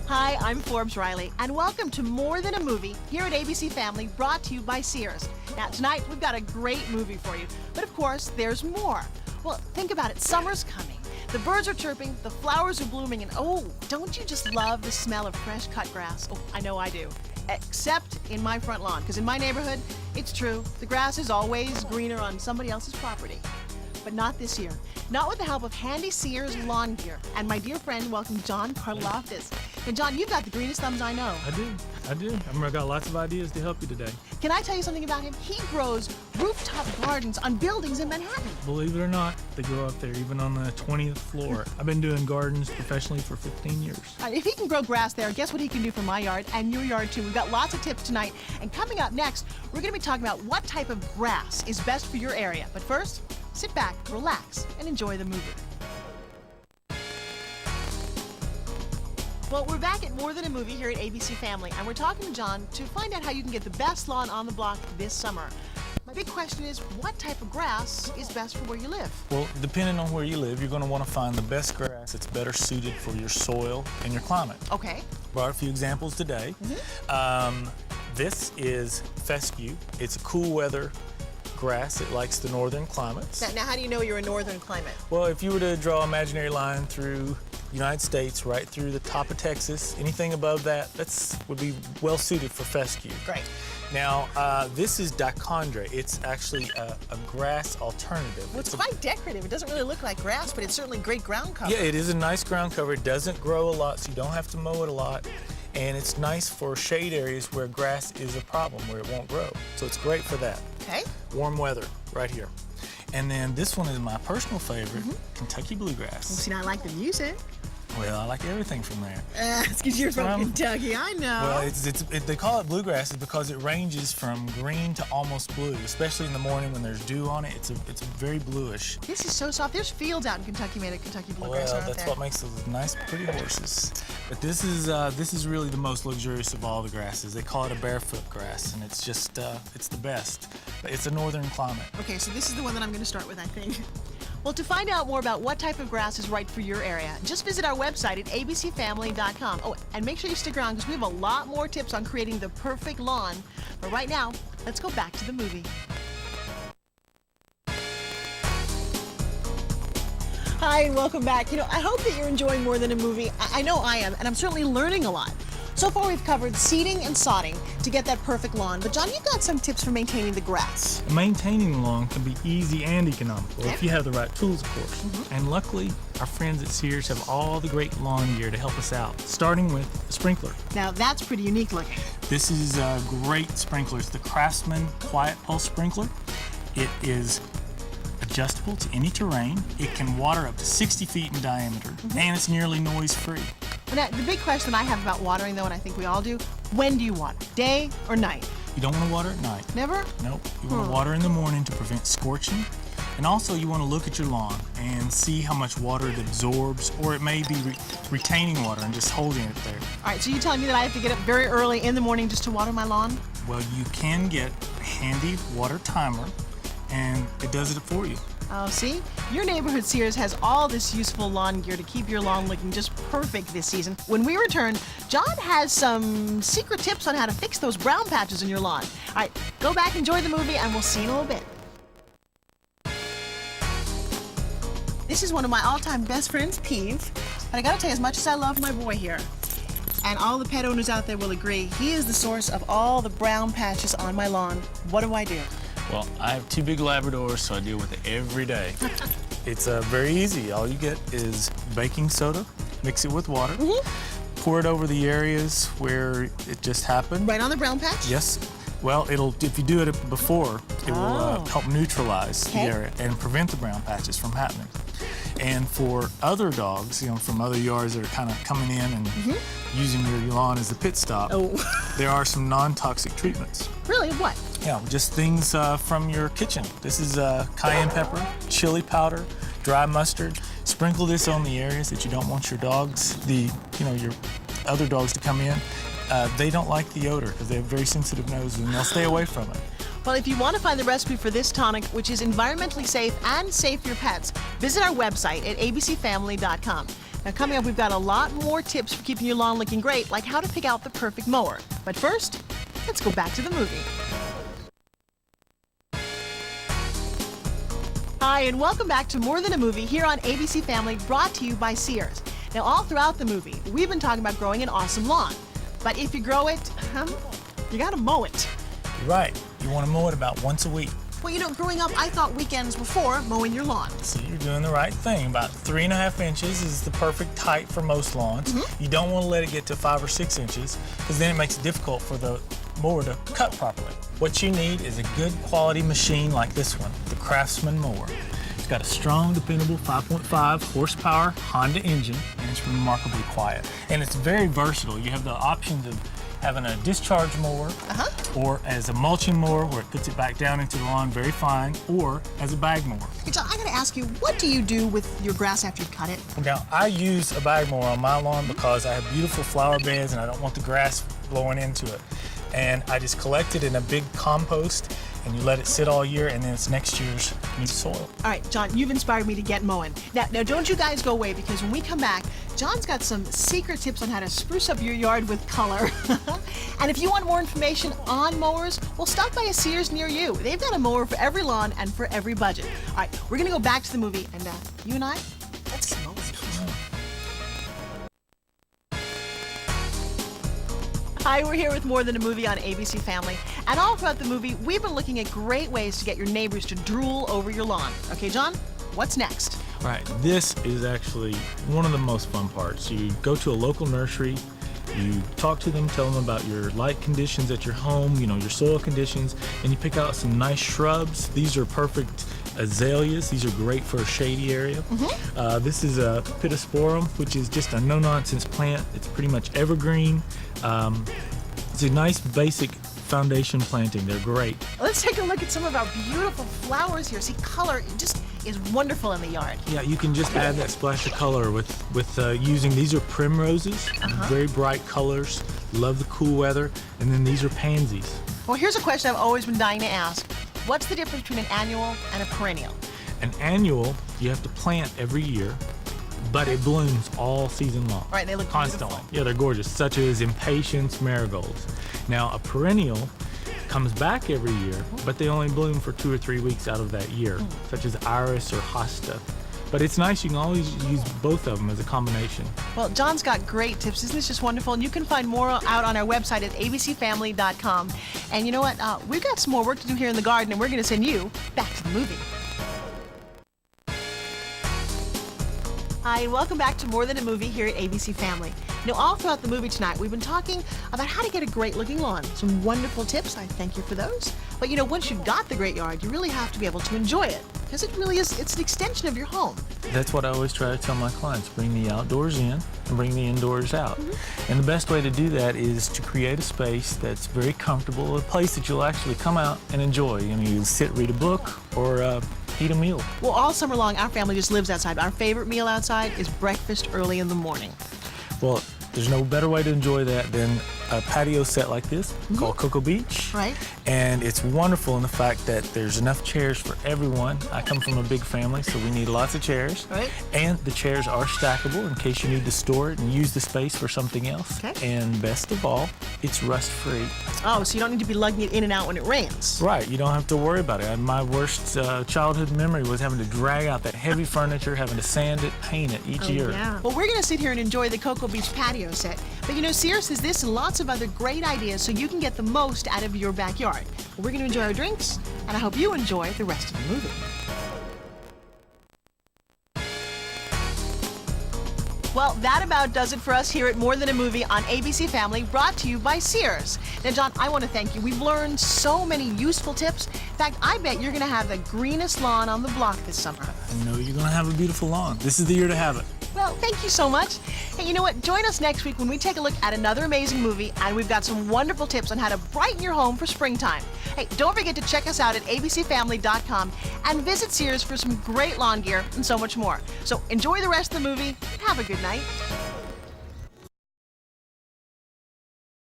Hi, I'm Forbes Riley, and welcome to More Than a Movie here at ABC Family, brought to you by Sears. Now, tonight we've got a great movie for you, but of course, there's more. Well, think about it, summer's coming. The birds are chirping, the flowers are blooming, and oh, don't you just love the smell of fresh cut grass? Oh, I know I do. Except in my front lawn, because in my neighborhood, it's true, the grass is always greener on somebody else's property. But not this year. Not with the help of handy Sears lawn gear. And my dear friend, welcome John Karloftis. And John, you've got the greenest thumbs I know. I do. I've got lots of ideas to help you today. Can I tell you something about him? He grows rooftop gardens on buildings in Manhattan. Believe it or not, they grow up there, even on the 20th floor. I've been doing gardens professionally for 15 years. If he can grow grass there, guess what he can do for my yard and your yard too. We've got lots of tips tonight. And coming up next, we're going to be talking about what type of grass is best for your area. But first, sit back, relax, and enjoy the movie. Well, we're back at More Than a Movie here at ABC Family, and we're talking to John to find out how you can get the best lawn on the block this summer. My big question is, what type of grass is best for where you live? Well, depending on where you live, you're going to want to find the best grass that's better suited for your soil and your climate. Okay. Brought a few examples today. This is fescue. It's a cool weather grass. It likes the northern climates. Now, how do you know you're a northern climate? Well, if you were to draw an imaginary line through the United States, right through the top of Texas, anything above that, would be well suited for fescue. Great. Now, this is dichondra. It's actually a grass alternative. Well, it's quite decorative. It doesn't really look like grass, but it's certainly great ground cover. Yeah, it is a nice ground cover. It doesn't grow a lot, so you don't have to mow it a lot. And it's nice for shade areas where grass is a problem, where it won't grow. So it's great for that. Okay. Warm weather, right here. And then this one is my personal favorite, Kentucky bluegrass. Well, see, now I like the music. Well, I like everything from there. It's because you're from Kentucky, I know. Well, they call it bluegrass because it ranges from green to almost blue, especially in the morning when there's dew on it. It's very bluish. This is so soft. There's fields out in Kentucky made of Kentucky bluegrass, Well, that's what makes those nice, pretty horses. But this is really the most luxurious of all the grasses. They call it a barefoot grass, and it's just it's the best. It's a northern climate. Okay, so this is the one that I'm going to start with, I think. Well, to find out more about what type of grass is right for your area, just visit our website at abcfamily.com. Oh, and make sure you stick around because we have a lot more tips on creating the perfect lawn. But right now, let's go back to the movie. Hi, and welcome back. You know, I hope that you're enjoying More Than a Movie. I know I am, and I'm certainly learning a lot. So far, we've covered seeding and sodding to get that perfect lawn. But John, you've got some tips for maintaining the grass. Maintaining the lawn can be easy and economical if you have the right tools, of course. And luckily, our friends at Sears have all the great lawn gear to help us out, starting with a sprinkler. Now, that's pretty unique looking. This is a great sprinkler. It's the Craftsman Quiet Pulse Sprinkler. It is adjustable to any terrain. It can water up to 60 feet in diameter, and it's nearly noise-free. Now, the big question I have about watering, though, and I think we all do, when do you water? Day or night? You don't want to water at night. Never? Nope. You want to water in the morning to prevent scorching. And also, you want to look at your lawn and see how much water it absorbs, or it may be retaining water and just holding it there. All right, so you're telling me that I have to get up very early in the morning just to water my lawn? Well, you can get a handy water timer, and it does it for you. Oh, see? Your neighborhood Sears has all this useful lawn gear to keep your lawn looking just perfect this season. When we return, John has some secret tips on how to fix those brown patches in your lawn. All right, go back, enjoy the movie, and we'll see you in a little bit. This is one of my all-time best friends, Peeve. But I gotta tell you, as much as I love my boy here, and all the pet owners out there will agree, he is the source of all the brown patches on my lawn. What do I do? Well, I have 2 big Labradors, so I deal with it every day. It's very easy. All you get is baking soda, mix it with water, pour it over the areas where it just happened. Right on the brown patch? Yes. Well, if you do it before, it will help neutralize the area and prevent the brown patches from happening. And for other dogs, from other yards that are kind of coming in and using your lawn as a pit stop, there are some non-toxic treatments. Really? What? Yeah, just things from your kitchen. This is cayenne pepper, chili powder, dry mustard. Sprinkle this on the areas that you don't want your dogs, your other dogs to come in. They don't like the odor because they have very sensitive noses and they'll stay away from it. Well, if you want to find the recipe for this tonic, which is environmentally safe and safe for your pets, visit our website at abcfamily.com. Now, coming up, we've got a lot more tips for keeping your lawn looking great, like how to pick out the perfect mower. But first, let's go back to the movie. Hi, and welcome back to More Than a Movie here on ABC Family, brought to you by Sears. Now, all throughout the movie, we've been talking about growing an awesome lawn. But if you grow it, you gotta mow it. Right. You want to mow it about once a week. Well, you know, growing up, I thought weekends were for mowing your lawn. So you're doing the right thing. About 3.5 inches is the perfect height for most lawns. You don't want to let it get to 5 or 6 inches, because then it makes it difficult for the mower to cut properly. What you need is a good quality machine like this one, the Craftsman mower. It's got a strong, dependable 5.5 horsepower Honda engine, and it's remarkably quiet. And it's very versatile. You have the options of having a discharge mower, or as a mulching mower where it puts it back down into the lawn very fine, or as a bag mower. Hey, John, I gotta ask you, what do you do with your grass after you cut it? Now, I use a bag mower on my lawn because I have beautiful flower beds and I don't want the grass blowing into it. And I just collect it in a big compost, and you let it sit all year, and then it's next year's new soil. All right, John, you've inspired me to get mowing. Now don't you guys go away, because when we come back, John's got some secret tips on how to spruce up your yard with color. And if you want more information on mowers, well, stop by a Sears near you. They've got a mower for every lawn and for every budget. All right, we're gonna go back to the movie, and you and I, let's get mowing. Hi, we're here with More Than a Movie on ABC Family. And all throughout the movie, we've been looking at great ways to get your neighbors to drool over your lawn. Okay, John, what's next? All right, this is actually one of the most fun parts. You go to a local nursery, you talk to them, tell them about your light conditions at your home, you know, your soil conditions, and you pick out some nice shrubs. These are perfect azaleas. These are great for a shady area. This is a pittosporum, which is just a no-nonsense plant. It's pretty much evergreen. It's a nice basic foundation planting. They're great. Let's take a look at some of our beautiful flowers here. See, color just is wonderful in the yard. Yeah, you can just add that splash of color with using, these are primroses, very bright colors, love the cool weather, and then these are pansies. Well, here's a question I've always been dying to ask. What's the difference between an annual and a perennial? An annual, you have to plant every year, but it blooms all season long. Right, they look constantly. beautiful. Yeah, they're gorgeous, such as impatiens marigolds. Now, a perennial comes back every year, but they only bloom for 2 or 3 weeks out of that year, such as iris or hosta. But it's nice, you can always use both of them as a combination. Well, John's got great tips. Isn't this just wonderful? And you can find more out on our website at abcfamily.com. And you know what? We've got some more work to do here in the garden, and we're going to send you back to the movie. Hi, and welcome back to More Than a Movie here at ABC Family. Now, all throughout the movie tonight, we've been talking about how to get a great looking lawn. Some wonderful tips, I thank you for those. But you know, once you've got the great yard, you really have to be able to enjoy it, because it really is, it's an extension of your home. That's what I always try to tell my clients, bring the outdoors in and bring the indoors out. And the best way to do that is to create a space that's very comfortable, a place that you'll actually come out and enjoy. You know, you sit, read a book, or eat a meal. Well, all summer long, our family just lives outside. Our favorite meal outside is breakfast early in the morning. Well, there's no better way to enjoy that than a patio set like this called Cocoa Beach. Right. And it's wonderful in the fact that there's enough chairs for everyone. I come from a big family, so we need lots of chairs. Right. And the chairs are stackable in case you need to store it and use the space for something else. Okay. And best of all, it's rust-free. Oh, so you don't need to be lugging it in and out when it rains. Right, you don't have to worry about it. And my worst childhood memory was having to drag out that heavy furniture, having to sand it, paint it each year. Yeah. Well, we're going to sit here and enjoy the Cocoa Beach patio set. But you know, Sears has this and lots of other great ideas so you can get the most out of your backyard. Well, we're going to enjoy our drinks, and I hope you enjoy the rest of the movie. Well, that about does it for us here at More Than a Movie on ABC Family, brought to you by Sears. Now, John, I want to thank you. We've learned so many useful tips. In fact, I bet you're going to have the greenest lawn on the block this summer. I know you're going to have a beautiful lawn. This is the year to have it. Well, thank you so much. Hey, you know what? Join us next week when we take a look at another amazing movie, and we've got some wonderful tips on how to brighten your home for springtime. Hey, don't forget to check us out at abcfamily.com and visit Sears for some great lawn gear and so much more. So enjoy the rest of the movie and have a good night.